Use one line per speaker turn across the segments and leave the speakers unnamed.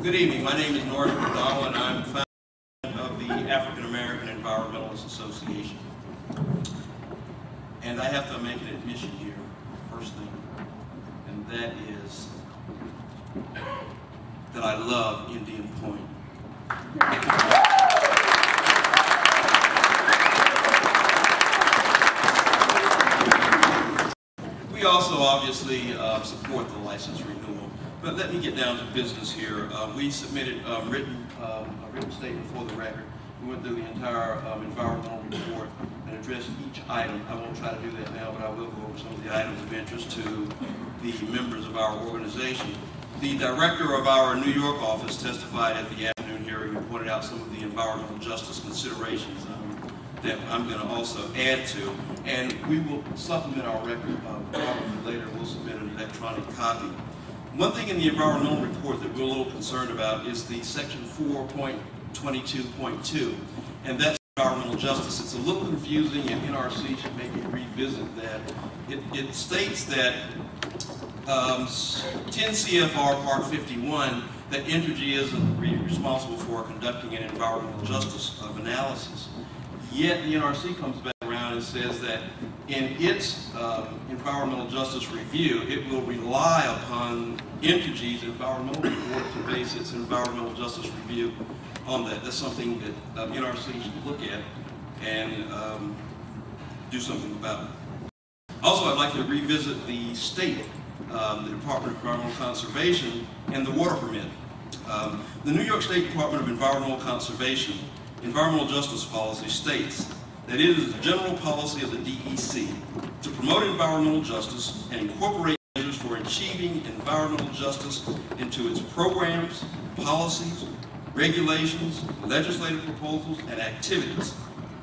Good evening. My name is Norris McDonald, and I'm founder of the African American Environmentalist Association. And I have to make an admission here, first thing, and that is that I love Indian Point. We also obviously support the license renewal. But let me get down to business here. We submitted a written statement for the record. We went through the entire environmental report and addressed each item. I won't try to do that now, but I will go over some of the items of interest to the members of our organization. The director of our New York office testified at the afternoon hearing and pointed out some of the environmental justice considerations that I'm going to also add to. And we will supplement our record probably later. We'll submit an electronic copy. One thing in the environmental report that we're a little concerned about is the section 4.22.2, and that's environmental justice. It's a little confusing, and NRC should maybe revisit that. It states that 10 CFR Part 51, that Entergy isn't responsible for conducting an environmental justice analysis. Yet the NRC comes back around and says that in its environmental justice review, it will rely upon Entergy's environmental report to base its environmental justice review on that. That's something that NRC should look at and do something about. Also, I'd like to revisit the state, the Department of Environmental Conservation, and the water permit. The New York State Department of Environmental Conservation environmental justice policy states that it is the general policy of the DEC to promote environmental justice and incorporate measures for achieving environmental justice into its programs, policies, regulations, legislative proposals, and activities.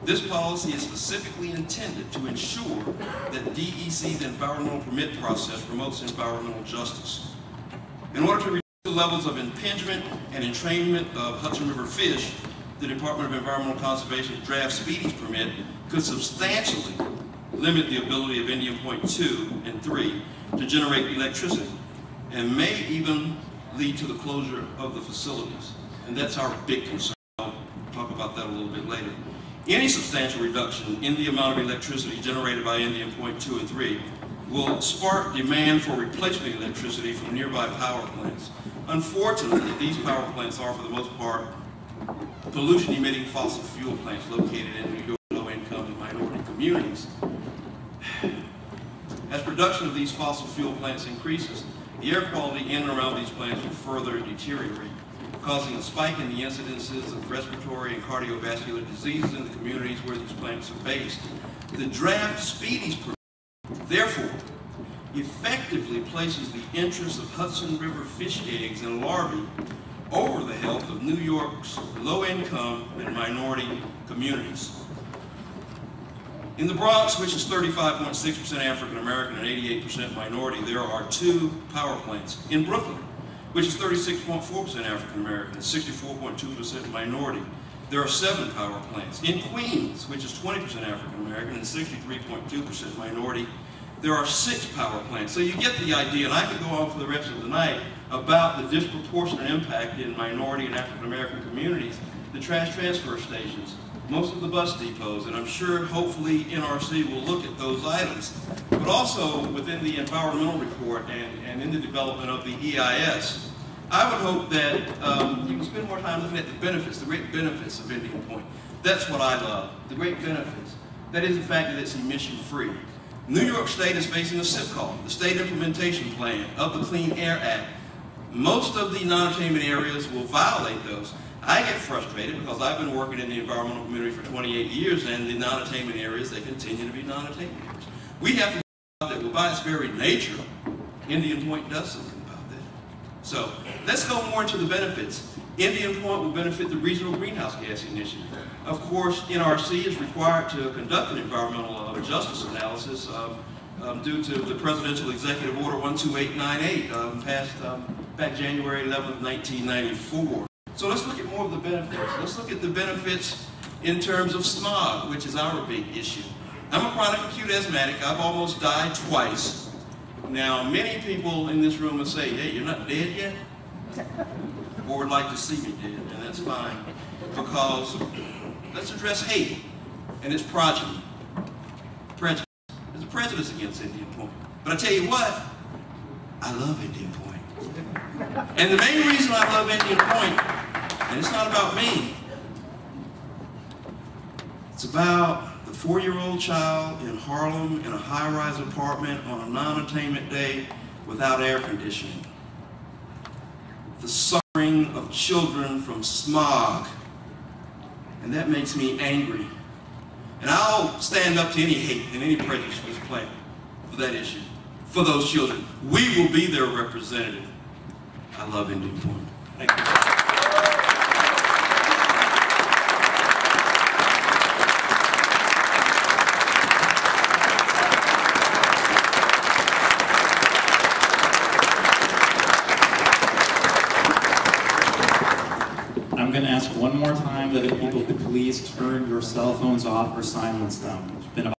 This policy is specifically intended to ensure that DEC's environmental permit process promotes environmental justice. In order to reduce the levels of impingement and entrainment of Hudson River fish, the Department of Environmental Conservation's draft speedies permit could substantially limit the ability of Indian Point 2 and 3 to generate electricity, and may even lead to the closure of the facilities. And that's our big concern. I'll talk about that a little bit later. Any substantial reduction in the amount of electricity generated by Indian Point 2 and 3 will spark demand for replacement electricity from nearby power plants. Unfortunately, these power plants are, for the most part, pollution-emitting fossil fuel plants located in New York low-income and minority communities. As production of these fossil fuel plants increases, the air quality in and around these plants will further deteriorate, causing a spike in the incidences of respiratory and cardiovascular diseases in the communities where these plants are based. The draft speedies permit, therefore, effectively places the interests of Hudson River fish eggs and larvae over the health of New York's low-income and minority communities. In the Bronx, which is 35.6% African American and 88% minority, there are 2 power plants. In Brooklyn, which is 36.4% African American and 64.2% minority, there are 7 power plants. In Queens, which is 20% African American and 63.2% minority, there are 6 power plants. So you get the idea, and I could go on for the rest of the night about the disproportionate impact in minority and African American communities, the trash transfer stations, most of the bus depots, and I'm sure hopefully NRC will look at those items. But also within the environmental report and in the development of the EIS, I would hope that you can spend more time looking at the benefits, the great benefits of Indian Point. That's what I love, the great benefits. That is the fact that it's emission-free. New York State is facing a SIP call, the State Implementation Plan of the Clean Air Act. Most of the non-attainment areas will violate those. I get frustrated because I've been working in the environmental community for 28 years, and the non-attainment areas, they continue to be non-attainment areas. We have to think about that. Well, by its very nature, Indian Point does something about that. So let's go more into the benefits. Indian Point will benefit the Regional Greenhouse Gas Initiative. Of course, NRC is required to conduct an environmental justice analysis due to the Presidential Executive Order 12898 passed back January 11th, 1994. So let's look at more of the benefits. Let's look at the benefits in terms of smog, which is our big issue. I'm a chronic acute asthmatic. I've almost died twice. Now, many people in this room will say, hey, you're not dead yet? or would like to see me dead, and that's fine, because let's address hate and its progeny. Prejudice. There's a prejudice against Indian Point. But I tell you what, I love Indian Point. And the main reason I love Indian Point, and it's not about me, it's about the 4-year-old child in Harlem in a high-rise apartment on a non-attainment day without air conditioning. The suffering of children from smog. And that makes me angry. And I'll stand up to any hate and any prejudice for this planet, for that issue, for those children. We will be their representative. I love Indian Point. Thank you.
I'm going to ask one more time that if people could please turn your cell phones off or silence them. It's been